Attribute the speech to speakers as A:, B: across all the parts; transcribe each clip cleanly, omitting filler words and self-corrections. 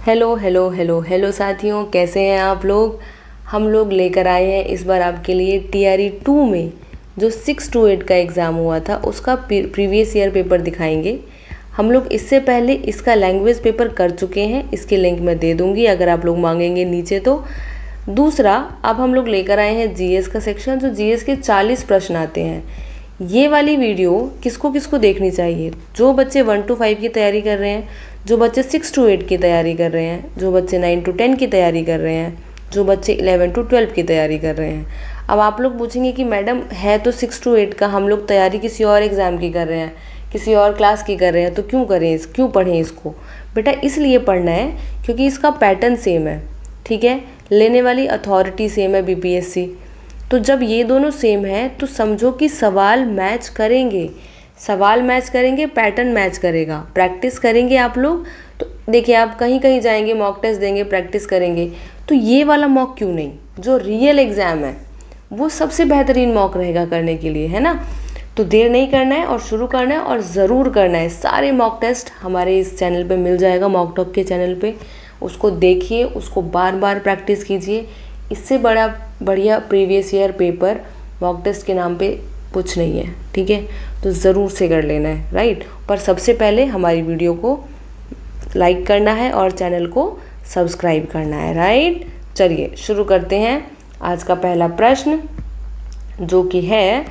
A: Hello hello hello hello साथियों, कैसे हैं आप लोग। हम लोग लेकर आए हैं इस बार आपके लिए टीआरई 2 में जो 6 to 8 का एग्ज़ाम हुआ था उसका प्रीवियस ईयर पेपर दिखाएंगे। हम लोग इससे पहले इसका लैंग्वेज पेपर कर चुके हैं, इसकी लिंक मैं दे दूंगी अगर आप लोग मांगेंगे नीचे तो। दूसरा, अब हम लोग लेकर आए हैं जीएस का सेक्शन, जो जीएस के 40 प्रश्न आते हैं। ये वाली वीडियो किसको किसको देखनी चाहिए? जो बच्चे 1 to 5 की तैयारी कर रहे हैं, जो बच्चे 6 to 8 की तैयारी कर रहे हैं, जो बच्चे 9 to 10 की तैयारी कर रहे हैं, जो बच्चे 11 to 12 की तैयारी कर रहे हैं। अब आप लोग पूछेंगे कि मैडम है तो 6 to 8 का, हम लोग तैयारी किसी और एग्ज़ाम की कर रहे हैं, किसी और क्लास की कर रहे हैं, तो क्यों पढ़ें इसको? बेटा इसलिए पढ़ना है क्योंकि इसका पैटर्न सेम है, ठीक है। लेने वाली अथॉरिटी सेम है बीपीएससी। तो जब ये दोनों सेम है तो समझो कि सवाल मैच करेंगे, पैटर्न मैच करेगा। प्रैक्टिस करेंगे आप लोग तो देखिए, आप कहीं कहीं जाएंगे, मॉक टेस्ट देंगे, प्रैक्टिस करेंगे, तो ये वाला मॉक क्यों नहीं, जो रियल एग्ज़ाम है वो सबसे बेहतरीन मॉक रहेगा करने के लिए, है ना। तो देर नहीं करना है और शुरू करना है और ज़रूर करना है। सारे मॉक टेस्ट हमारे इस चैनल पे मिल जाएगा, मॉक टॉक के चैनल पे। उसको देखिए, उसको बार बार प्रैक्टिस कीजिए। इससे बढ़िया previous year paper mock test के नाम पे कुछ नहीं है, ठीक है। तो ज़रूर से कर लेना है, राइट। पर सबसे पहले हमारी वीडियो को लाइक करना है और चैनल को सब्सक्राइब करना है, राइट। चलिए शुरू करते हैं आज का पहला प्रश्न, जो कि है,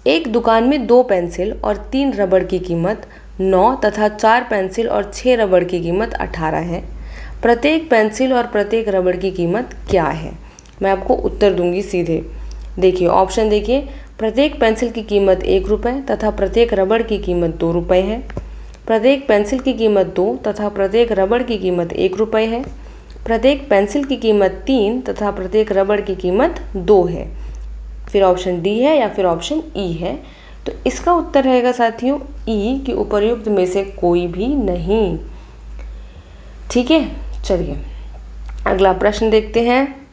A: एक दुकान में 2 पेंसिल और 3 रबड़ की कीमत 9 तथा 4 पेंसिल और 6 रबड़ की कीमत 18 है। प्रत्येक पेंसिल और प्रत्येक रबड़ की कीमत क्या है? मैं आपको उत्तर दूंगी सीधे। देखिए ऑप्शन देखिए, प्रत्येक पेंसिल की कीमत 1 रुपये तथा प्रत्येक रबड़ की कीमत 2 रुपये है। प्रत्येक पेंसिल की कीमत 2 तथा प्रत्येक रबड़ की कीमत 1 रुपये है। प्रत्येक पेंसिल की कीमत 3 तथा प्रत्येक रबड़ की कीमत 2 है। फिर ऑप्शन डी है या फिर ऑप्शन ई है। तो इसका उत्तर रहेगा साथियों ई, कि उपर्युक्त में से कोई भी नहीं, ठीक है। चलिए अगला प्रश्न देखते हैं।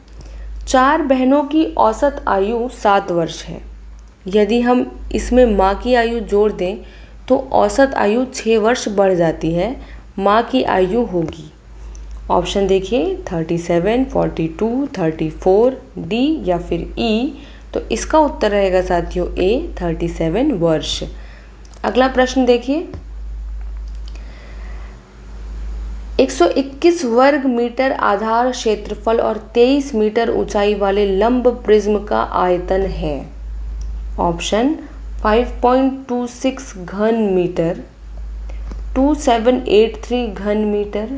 A: 4 बहनों की औसत आयु 7 वर्ष है। यदि हम इसमें माँ की आयु जोड़ दें तो औसत आयु 6 वर्ष बढ़ जाती है। माँ की आयु होगी, ऑप्शन देखिए 37, 42, 34, डी या फिर ई। तो इसका उत्तर रहेगा साथियों ए, 37 वर्ष। अगला प्रश्न देखिए, 121 वर्ग मीटर आधार क्षेत्रफल और 23 मीटर ऊंचाई वाले लंब प्रिज्म का आयतन है। ऑप्शन 5.26 घन मीटर, 2783 घन मीटर,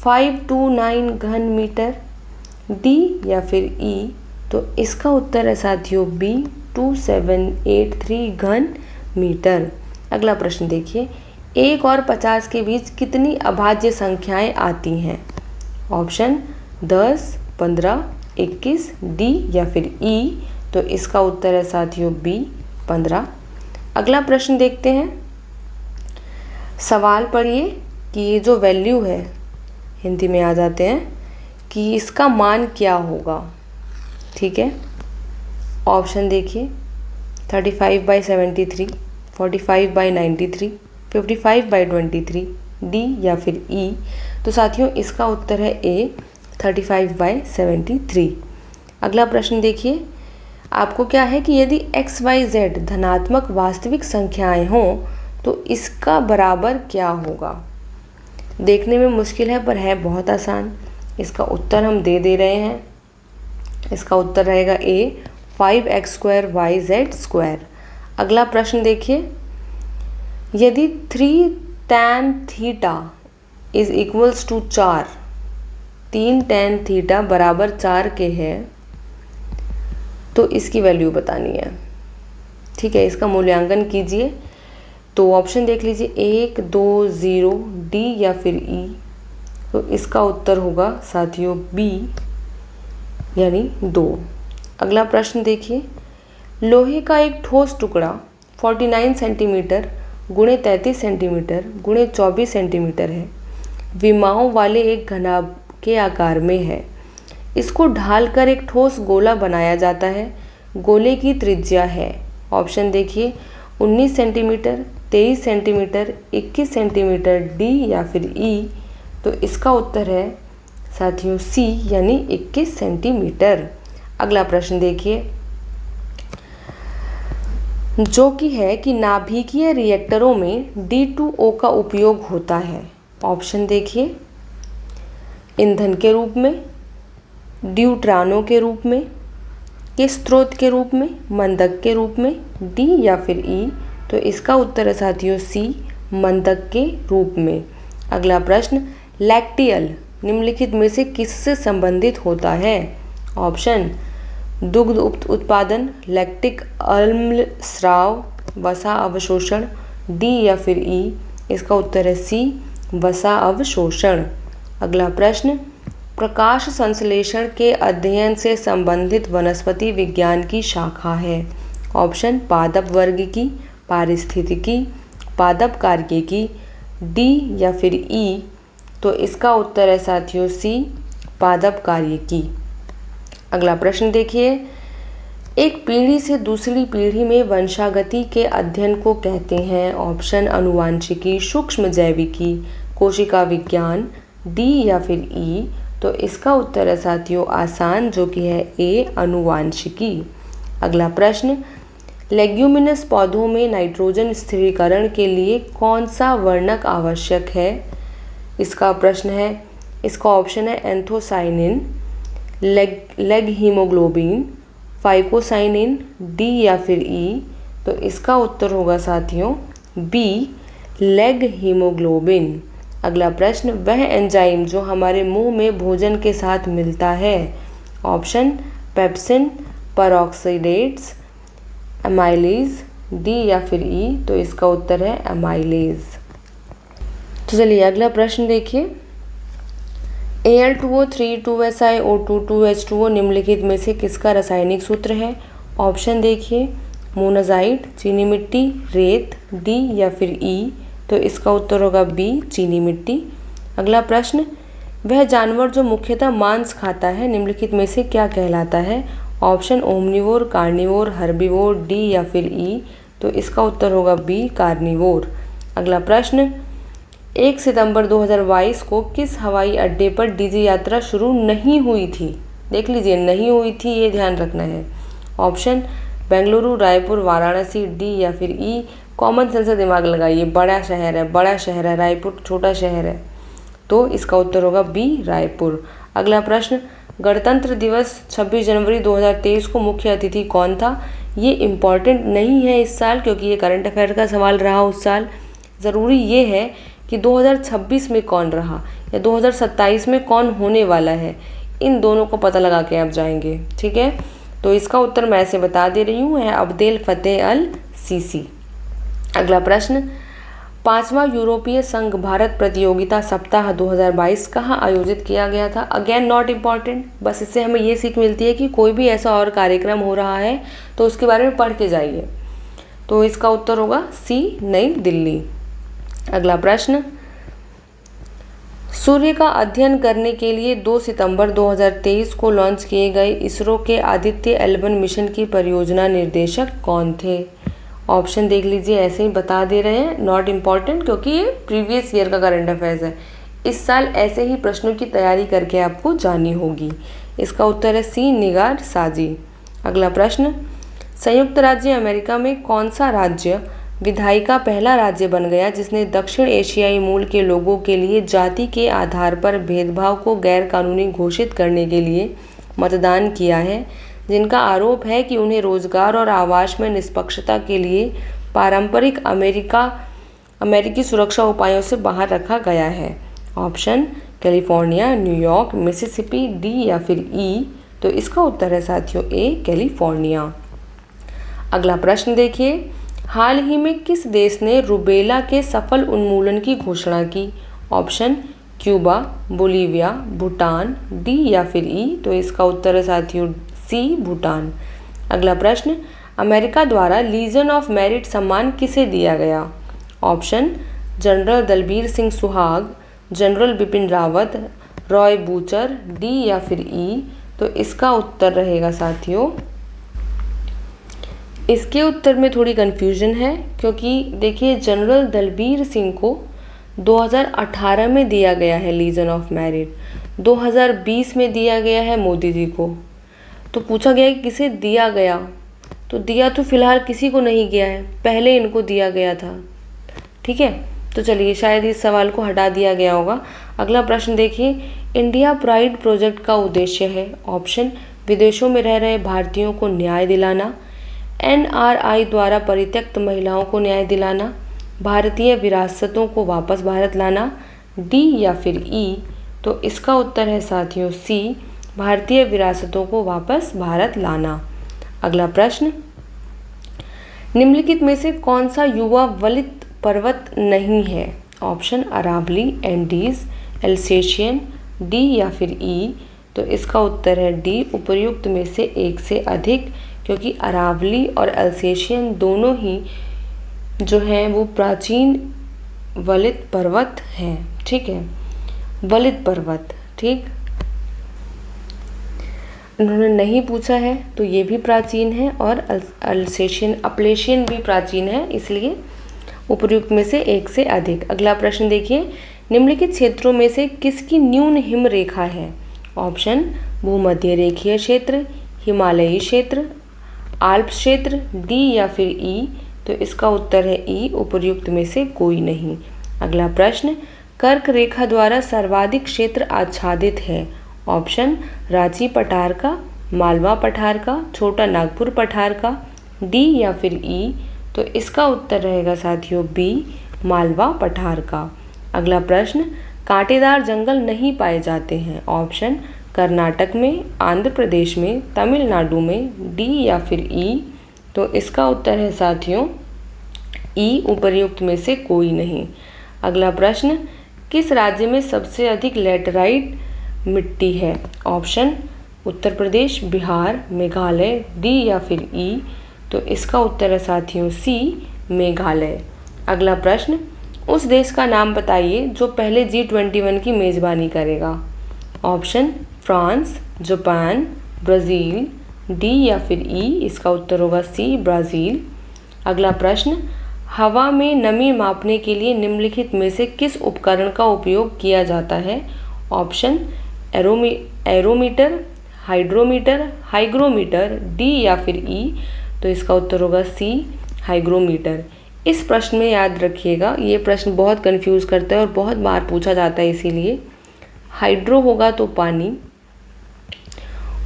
A: 529 घन मीटर, डी या फिर ई। तो इसका उत्तर है साथियों बी, 2783 घन मीटर। अगला प्रश्न देखिए, 1 और 50 के बीच कितनी अभाज्य संख्याएं आती हैं? ऑप्शन 10, 15, 21, डी या फिर ई। तो इसका उत्तर है साथियों बी, 15। अगला प्रश्न देखते हैं। सवाल पढ़िए कि ये जो वैल्यू है, हिंदी में आ जाते हैं, कि इसका मान क्या होगा, ठीक है। ऑप्शन देखिए 35/73, 45/93, 55/23, डी या फिर ई। तो साथियों इसका उत्तर है ए, 35/73। अगला प्रश्न देखिए, आपको क्या है कि यदि x, y, z धनात्मक वास्तविक संख्याएं हों तो इसका बराबर क्या होगा? देखने में मुश्किल है पर है बहुत आसान। इसका उत्तर हम दे रहे हैं। इसका उत्तर रहेगा ए, 5x² yz²। अगला प्रश्न देखिए, यदि 3 tan theta is equals to 4, 3 tan theta बराबर 4 के है तो इसकी वैल्यू बतानी है, ठीक है। इसका मूल्यांकन कीजिए। तो ऑप्शन देख लीजिए 1, 2, 0, डी या फिर ई। तो इसका उत्तर होगा साथियों बी, यानी 2। अगला प्रश्न देखिए, लोहे का एक ठोस टुकड़ा 49 सेंटीमीटर गुणे 33 सेंटीमीटर गुणे 24 सेंटीमीटर है, विमाओं वाले एक घनाभ के आकार में है। इसको ढालकर एक ठोस गोला बनाया जाता है। गोले की त्रिज्या है, ऑप्शन देखिए 19 सेंटीमीटर, 23 सेंटीमीटर, 21 सेंटीमीटर, डी या फिर ई। तो इसका उत्तर है साथियों सी यानी 21 सेंटीमीटर। अगला प्रश्न देखिए जो कि है कि नाभिकीय रिएक्टरों में D2O का उपयोग होता है। ऑप्शन देखिए ईंधन के रूप में, ड्यूट्रानो के रूप में, किस स्रोत के रूप में, मंदक के रूप में, डी या फिर ई। तो इसका उत्तर है साथियों सी मंदक के रूप में। अगला प्रश्न लैक्टियल निम्नलिखित में से किससे संबंधित होता है। ऑप्शन दुग्ध उत्पादन, लैक्टिक अम्ल स्राव, वसा अवशोषण, डी या फिर ई। इसका उत्तर है सी वसा अवशोषण। अगला प्रश्न प्रकाश संश्लेषण के अध्ययन से संबंधित वनस्पति विज्ञान की शाखा है। ऑप्शन पादप वर्ग की, पारिस्थितिकी, पादप कार्यिकी, डी या फिर ई। तो इसका उत्तर है साथियों सी पादप कार्यिकी। अगला प्रश्न देखिए एक पीढ़ी से दूसरी पीढ़ी में वंशागति के अध्ययन को कहते हैं। ऑप्शन अनुवांशिकी, सूक्ष्म जैविकी, कोशिका विज्ञान, डी या फिर ई। तो इसका उत्तर है साथियों आसान जो कि है ए अनुवांशिकी। अगला प्रश्न लेग्यूमिनस पौधों में नाइट्रोजन स्थिरीकरण के लिए कौन सा वर्णक आवश्यक है। इसका प्रश्न है, इसका ऑप्शन है anthocyanin, leg haemoglobin, phycocyanin, D या फिर ई। तो इसका उत्तर होगा साथियों बी लेग हीमोग्लोबिन। अगला प्रश्न वह एंजाइम जो हमारे मुंह में भोजन के साथ मिलता है। ऑप्शन पेप्सिन, परऑक्सीडेट्स, एमाइलेज, डी या फिर ई। तो इसका उत्तर है एमाइलेज। तो चलिए अगला प्रश्न देखिए Al2O 3 2SiO2 2H2O निम्नलिखित में से किसका रासायनिक सूत्र है। ऑप्शन देखिए मोनाजाइट, चीनी मिट्टी, रेत, डी या फिर ई। तो इसका उत्तर होगा बी चीनी मिट्टी। अगला प्रश्न वह जानवर जो मुख्यतः मांस खाता है निम्नलिखित में से क्या कहलाता है। Option omnivore, carnivore, herbivore, D या फिर ई। तो इसका उत्तर होगा बी कार्निवोर। अगला प्रश्न 1 सितंबर 2022 को किस हवाई अड्डे पर डीजी यात्रा शुरू नहीं हुई थी। देख लीजिए नहीं हुई थी, ये ध्यान रखना है। ऑप्शन बेंगलुरु, रायपुर, वाराणसी, डी या फिर ई। कॉमन सेंस से दिमाग लगाइए, बड़ा शहर है, रायपुर छोटा शहर है। तो इसका उत्तर होगा बी रायपुर। अगला प्रश्न गणतंत्र दिवस 26 जनवरी 2023 को मुख्य अतिथि कौन था। ये इम्पॉर्टेंट नहीं है इस साल क्योंकि ये करंट अफेयर का सवाल रहा उस साल। ज़रूरी ये है कि 2026 में कौन रहा या 2027 में कौन होने वाला है, इन दोनों को पता लगा के आप जाएंगे। ठीक है, तो इसका उत्तर मैं ऐसे बता दे रही हूँ है अब्देल फतेह अल सीसी। अगला प्रश्न 5वां यूरोपीय संघ भारत प्रतियोगिता सप्ताह 2022 कहाँ आयोजित किया गया था। अगेन नॉट इम्पॉर्टेंट, बस इससे हमें ये सीख मिलती है कि कोई भी ऐसा और कार्यक्रम हो रहा है तो उसके बारे में पढ़ के जाइए। तो इसका उत्तर होगा सी नई दिल्ली। अगला प्रश्न सूर्य का अध्ययन करने के लिए 2 सितंबर 2023 को लॉन्च किए गए इसरो के आदित्य L1 मिशन की परियोजना निर्देशक कौन थे। ऑप्शन देख लीजिए, ऐसे ही बता दे रहे हैं, नॉट इम्पॉर्टेंट क्योंकि ये प्रीवियस ईयर का करंट अफेयर्स है। इस साल ऐसे ही प्रश्नों की तैयारी करके आपको जानी होगी। इसका उत्तर है सी निगार साजी। अगला प्रश्न संयुक्त राज्य अमेरिका में कौन सा राज्य विधायी का पहला राज्य बन गया जिसने दक्षिण एशियाई मूल के लोगों के लिए जाति के आधार पर भेदभाव को गैर कानूनी घोषित करने के लिए मतदान किया है, जिनका आरोप है कि उन्हें रोजगार और आवास में निष्पक्षता के लिए पारंपरिक अमेरिकी सुरक्षा उपायों से बाहर रखा गया है। Option California, New York, Mississippi, D या फिर ई। तो इसका उत्तर है साथियों ए कैलिफोर्निया। अगला प्रश्न देखिए हाल ही में किस देश ने रूबेला के सफल उन्मूलन की घोषणा की। Option Cuba, Bolivia, Bhutan, D या फिर ई। तो इसका उत्तर है साथियों सी भूटान। अगला प्रश्न अमेरिका द्वारा लीजन ऑफ मेरिट सम्मान किसे दिया गया। Option general Dalbir Singh Suhag, general Bipin Rawat, Roy butcher, D या फिर ई। तो इसका उत्तर रहेगा साथियों, इसके उत्तर में थोड़ी कन्फ्यूजन है क्योंकि देखिए जनरल दलबीर सिंह को 2018 में दिया गया है लीजन ऑफ मेरिट, 2020 में दिया गया है मोदी जी को। तो पूछा गया कि किसे दिया गया, तो दिया तो फिलहाल किसी को नहीं गया है, पहले इनको दिया गया था। ठीक है, तो चलिए शायद इस सवाल को हटा दिया गया होगा। अगला प्रश्न देखिए, इंडिया प्राइड प्रोजेक्ट का उद्देश्य है। ऑप्शन, विदेशों में रह रहे भारतीयों को न्याय दिलाना, NRI द्वारा परित्यक्त महिलाओं को न्याय दिलाना, भारतीय विरासतों को वापस भारत लाना, डी या फिर ई। तो इसका उत्तर है साथियों सी, भारतीय विरासतों को वापस भारत लाना। अगला प्रश्न, निम्नलिखित में से कौन सा युवा वलित पर्वत नहीं है। Option, Aravalli, Andes, Alsatian, D या फिर ई। तो इसका उत्तर है डी, उपर्युक्त में से एक से अधिक, क्योंकि अरावली और एल्सेशियन दोनों ही जो हैं वो प्राचीन वलित पर्वत हैं। ठीक है, वलित पर्वत। ठीक, उन्होंने नहीं पूछा है तो ये भी प्राचीन है और अल्सेशियन अपलेशियन भी प्राचीन है, इसलिए उपर्युक्त में से एक से अधिक। अगला प्रश्न देखिए, निम्नलिखित क्षेत्रों में से किसकी न्यून हिम रेखा है। ऑप्शन, भूमध्य रेखीय क्षेत्र, हिमालयी क्षेत्र, आल्प्स क्षेत्र, डी या फिर ई। तो इसका उत्तर है ई, उपर्युक्त में से कोई नहीं। अगला प्रश्न, कर्क रेखा द्वारा सर्वाधिक क्षेत्र आच्छादित है। ऑप्शन, रांची पठार का, मालवा पठार का, छोटा नागपुर पठार का, डी या फिर ई। तो इसका उत्तर रहेगा साथियों बी, मालवा पठार का। अगला प्रश्न, कांटेदार जंगल नहीं पाए जाते हैं। ऑप्शन, कर्नाटक में, आंध्र प्रदेश में, तमिलनाडु में, डी या फिर ई। तो इसका उत्तर है साथियों ई, उपर्युक्त में से कोई नहीं। अगला प्रश्न, किस राज्य में सबसे अधिक लैटेराइट मिट्टी है। ऑप्शन, उत्तर प्रदेश, बिहार, मेघालय, डी या फिर ई। तो इसका उत्तर है साथियों सी, मेघालय। अगला प्रश्न, उस देश का नाम बताइए जो पहले G21 की मेज़बानी करेगा। Option, France, Japan, Brazil, D या फिर ई। इसका उत्तर होगा सी, ब्राज़ील। अगला प्रश्न, हवा में नमी मापने के लिए निम्नलिखित में से किस उपकरण का उपयोग किया जाता है। Option, aerometer, hydrometer, hygrometer, D या फिर ई। तो इसका उत्तर होगा सी, हाइग्रोमीटर। इस प्रश्न में याद रखिएगा, ये प्रश्न बहुत कंफ्यूज करता है और बहुत बार पूछा जाता है, इसीलिए हाइड्रो होगा तो पानी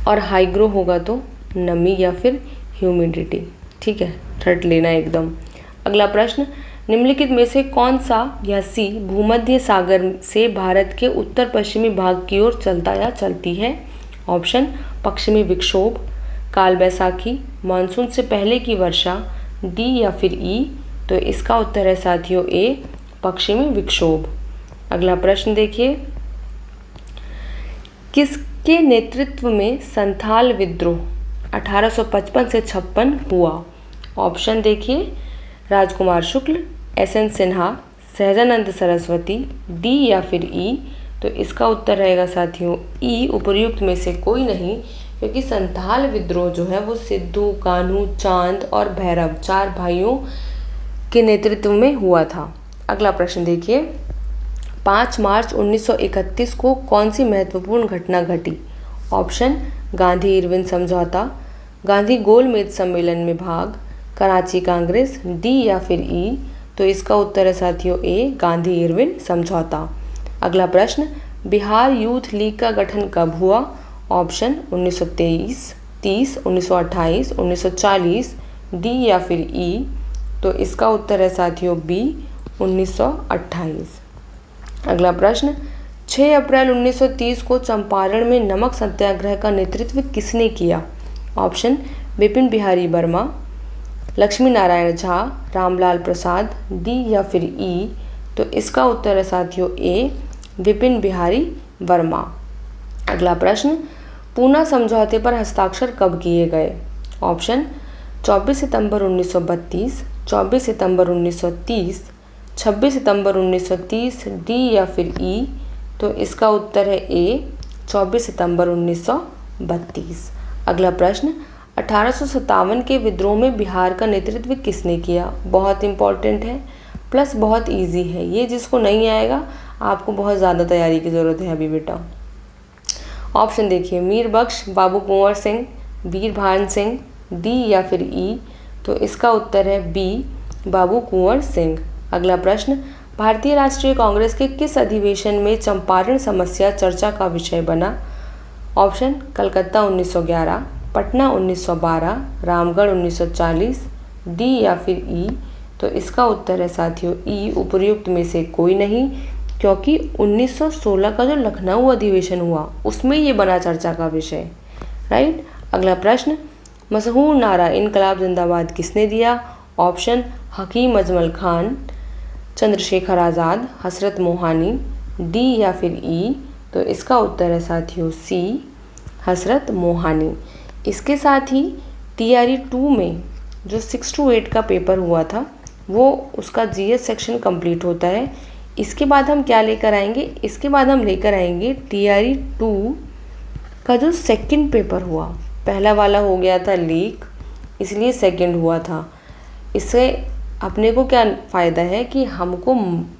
A: और हाइग्रो होगा तो नमी या फिर ह्यूमिडिटी। ठीक है, रट लेना एकदम। अगला प्रश्न, निम्नलिखित में से कौन सा या सी भूमध्य सागर से भारत के उत्तर पश्चिमी भाग की ओर चलता या चलती है। ऑप्शन, पश्चिमी विक्षोभ, काल बैसाखी, मानसून से पहले की वर्षा, डी या फिर ई। तो इसका उत्तर है साथियों ए, पश्चिमी विक्षोभ। अगला प्रश्न देखिए, किसके नेतृत्व में संथाल विद्रोह 1855 से 56 हुआ। ऑप्शन देखिए, राजकुमार शुक्ल, SN सिन्हा, सहजानंद सरस्वती, डी या फिर ई। तो इसका उत्तर रहेगा साथियों ई, उपर्युक्त में से कोई नहीं, क्योंकि संथाल विद्रोह जो है वो सिद्धू, कान्हू, चांद और भैरव 4 भाइयों के नेतृत्व में हुआ था। अगला प्रश्न देखिए, 5 मार्च 1931 को कौन सी महत्वपूर्ण घटना घटी। ऑप्शन, गांधी इरविन समझौता, गांधी गोलमेज सम्मेलन में भाग, कराची कांग्रेस, डी या फिर ई। तो इसका उत्तर है साथियों ए, गांधी इरविन समझौता। अगला प्रश्न, बिहार यूथ लीग का गठन कब हुआ। ऑप्शन, 1923, 30, 1928, 1940, डी या फिर ई। तो इसका उत्तर है साथियों बी, 1928। अगला प्रश्न, 6 अप्रैल 1930 को चंपारण में नमक सत्याग्रह का नेतृत्व किसने किया। ऑप्शन, विपिन बिहारी वर्मा, लक्ष्मी नारायण झा, रामलाल प्रसाद, डी या फिर ई। तो इसका उत्तर है साथियों ए, विपिन बिहारी वर्मा। अगला प्रश्न, पूना समझौते पर हस्ताक्षर कब किए गए। ऑप्शन, 24 सितंबर 1932, 24 सितंबर 1930, 26 सितंबर 1930, डी या फिर ई। तो इसका उत्तर है ए, 24 सितंबर 1932। अगला प्रश्न, 1857 के विद्रोह में बिहार का नेतृत्व किसने किया। बहुत इंपॉर्टेंट है, प्लस बहुत इजी है ये, जिसको नहीं आएगा आपको बहुत ज़्यादा तैयारी की ज़रूरत है अभी बेटा। ऑप्शन देखिए, मीर बख्श, बाबू कुंवर सिंह, वीरभान सिंह, डी या फिर ई। तो इसका उत्तर है बी, बाबू कुंवर सिंह। अगला प्रश्न, भारतीय राष्ट्रीय कांग्रेस के किस अधिवेशन में चंपारण समस्या चर्चा का विषय बना? ऑप्शन, कलकत्ता 1911, पटना 1912, रामगढ़ 1940, डी या फिर ई। तो इसका उत्तर है साथियों ई, उपर्युक्त में से कोई नहीं, क्योंकि 1916 का जो लखनऊ अधिवेशन हुआ उसमें ये बना चर्चा का विषय, राइट। अगला प्रश्न, मशहूर नारा इनकलाब जिंदाबाद किसने दिया? ऑप्शन, हकीम अजमल खान, चंद्रशेखर आज़ाद, हसरत मोहानी, डी या फिर ई। तो इसका उत्तर है साथियों सी, हसरत मोहानी। इसके साथ ही TRE 2 में जो 6 to 8 का पेपर हुआ था वो उसका GS सेक्शन कंप्लीट होता है। इसके बाद हम क्या लेकर आएंगे? इसके बाद हम लेकर आएंगे TRE 2 का जो सेकंड पेपर हुआ। पहला वाला हो गया था लीक, इसलिए सेकंड हुआ था। इससे अपने को क्या फ़ायदा है कि हमको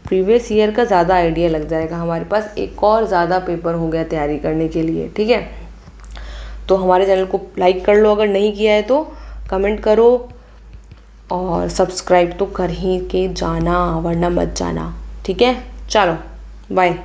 A: प्रीवियस ईयर का ज़्यादा आइडिया लग जाएगा, हमारे पास एक और ज़्यादा पेपर हो गया तैयारी करने के लिए, ठीक है। तो हमारे चैनल को लाइक कर लो, अगर नहीं किया है तो कमेंट करो, और सब्सक्राइब तो कर ही के जाना, वरना मत जाना, ठीक है। चलो बाय।